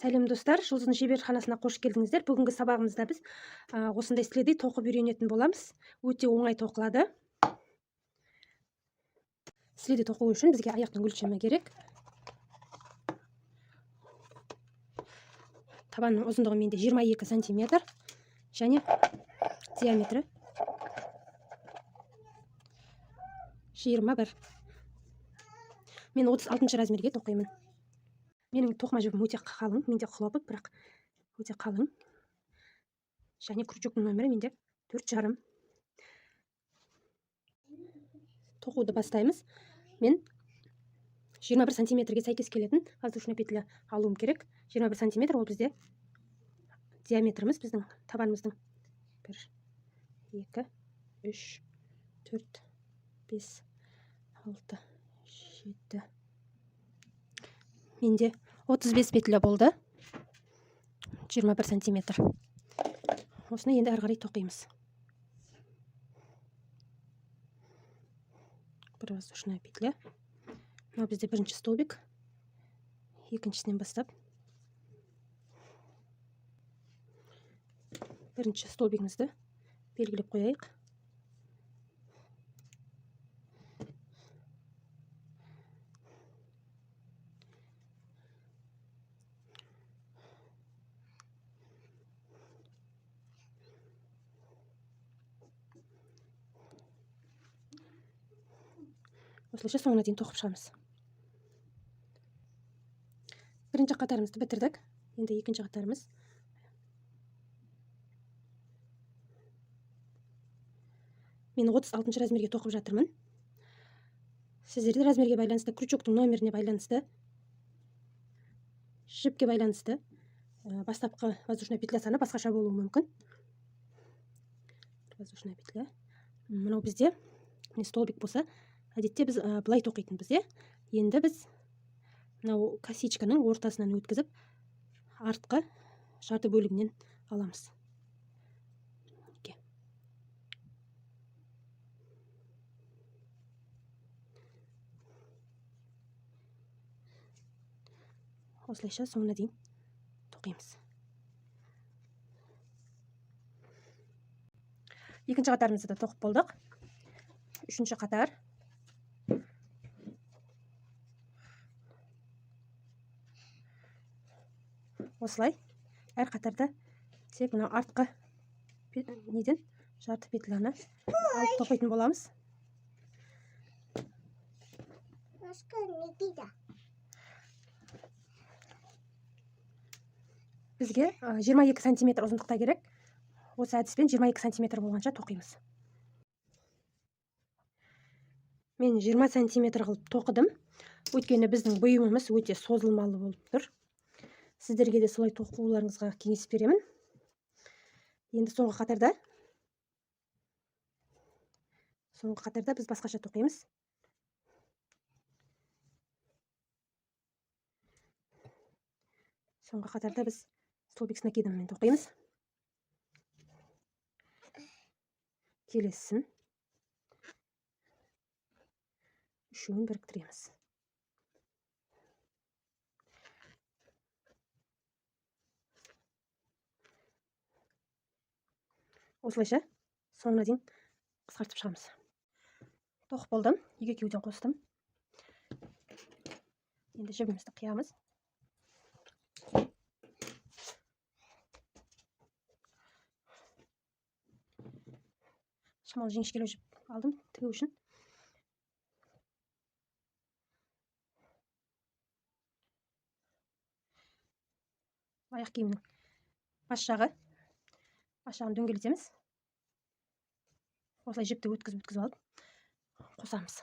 Сәлем достар, Жұлдыздың шеберханасына қош келдіңіздер. Бүгінгі сабағымызда біз осындай слиди тоқып үйренетін боламыз. Өте оңай тоқылады. Слиди тоқу үшін бізге аяқтың өлшемі керек. Табанның ұзындығы менде 22 сантиметр және диаметрі 21. Мен 36 размерге тоқимын. Менің тоқыма жібім өте қалың, менде хлопок, бірақ өте қалың. Және крючоктың нөмірі менде 4,5. Тоқуды бастаймыз. Мен 21 сантиметрге сәйкес келетін воздушная петля алуым керек. 21 сантиметр ол бізде диаметріміз, біздің табанымыздың 1, 2, 3, 4, 5, 6, 7. Менде 35 петля болды. 21 сантиметр. Осыны енді әрі қарай тоқимыз. Бір воздушная петля. Мынау бізде бірінші столбик. Екіншісінен бастап. Бірінші столбигімізді белгілеп қояйық. Осылайша соңына дейін тоқып шығамыз. Бірінші қатарымызды бітірдік. Енді екінші қатарымыз. Мен 36 размерге тоқып жатырмын. Сіздерде размерге байланысты, крючоктың номеріне байланысты, жіпке байланысты бастапқы воздушная петля саны басқаша болуы мүмкін. Воздушная петля. Мынау бізде столбик болса, әдетте біз былай тоқитынбыз, Енді біз мынау косичканың ортасынан өткізіп, артқы жарты бөлігінен аламыз. Осылайша соңына дейін тоқимыз. Екінші қатарымызды да тоқып болдық. Үшінші қатар. Осылай әр қатарда тек мына артқы неден жарты петляны алып тоқитын боламыз. Бізге 22 сантиметр ұзындықта керек. Осы әдіспен 22 сантиметр болғанша тоқимыз. Мен 20 сантиметр қылып тоқыдым. Өйткені біздің бұйымымыз өте созылмалы болып тұр. Сіздерге де солай тоқуларыңызға кеңес беремін. Енді соңғы қатарда біз басқаша тоқимыз. Соңғы қатарда біз столбик с накидоммен тоқимыз. Келесін үшеуін біріктіреміз. Осылайша соңына дейін қысқартып шығамыз. Тоқып болдым. Екеуден қостым. Енді жібімізді қиямыз. Шамалы жіңішкелеу жіп алдым тігу үшін. Аяқ киімнің бас жағын дөңгелетеміз. Осылай жіпті өткізіп алып қосамыз.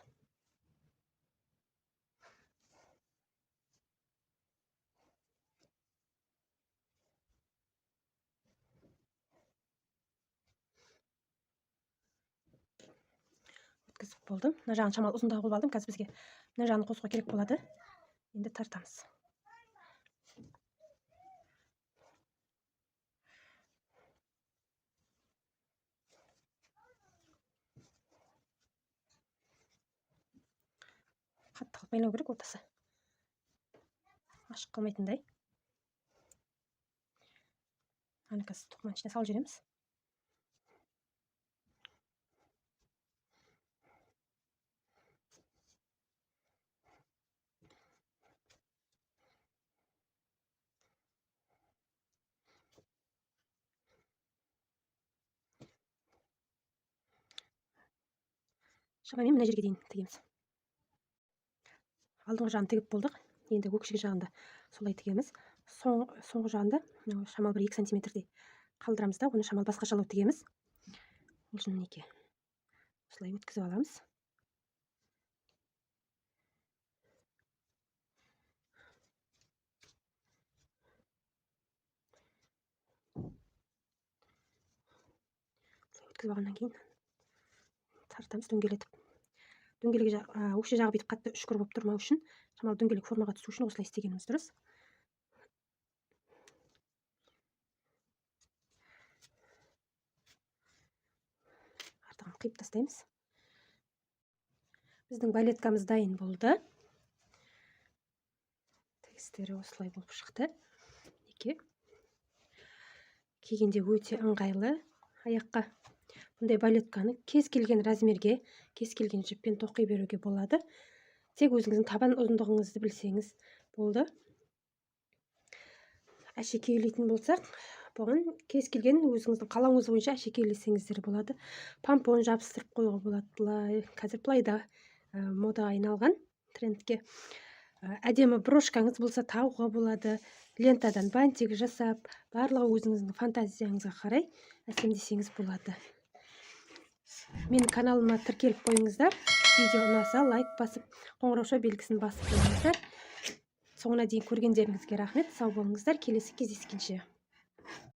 Өткізіп болдым. Мына жағын шамалы ұзындау қылып алдым. Қазір бізге мына жағын қосуға керек болады. Енді тартамыз. Қатты қылып байлау керек, ортасы ашық қалмайтындай. аны қазір тоқыманың ішіне салып жібереміз. Шамамен мына жерге дейін тігеміз. Алдыңғы жағын тігіп болдық. Енді өкшігі жағында солай тігеміз. Соңғы жағында шамал бір 2 сантиметрдей қалдырамыз да, оны шамал басқашалау тігеміз. Ол мінекей осылай өткізіп аламыз. Өткізіп алғаннан кейін тартамыз дөңгелетіп. Дөңгелегі өкше жағы бүйтіп қатты үшкір болып тұрмау үшін, шамал дөңгелек формаға түсу үшін осылай істегеніміз дұрыс. Артығын қиып тастаймыз. Біздің балеткамыз дайын болды. Тігістері осылай болып шықты. Кигенде өте ыңғайлы. Аяққа бұндай балетканы кез келген размерге, кез келген жіппен тоқи беруге болады. Тек өзіңіздің табан ұзындығыңызды білсеңіз болды. Әшекейлейтін болсақ, бұған кез келген өзіңіздің қалауыңыз бойынша әшекейлесеңіздер болады. Помпон жабыстырып қоюға болады. Қазір плайда модаға айналған трендке. Әдемі брошкаңыз болса тағуға болады. Лентадан бантик жасап, барлығы өзіңіздің фантазияңызға қарай әсемдесеңіз болады. Менің каналыма тіркеліп қойыңыздар. Видео ұнаса лайк басып, қоңырауша белгісін басып қойыңыздар. Соңына дейін көргендеріңізге рахмет. Сау болыңыздар. Келесі кездескенше.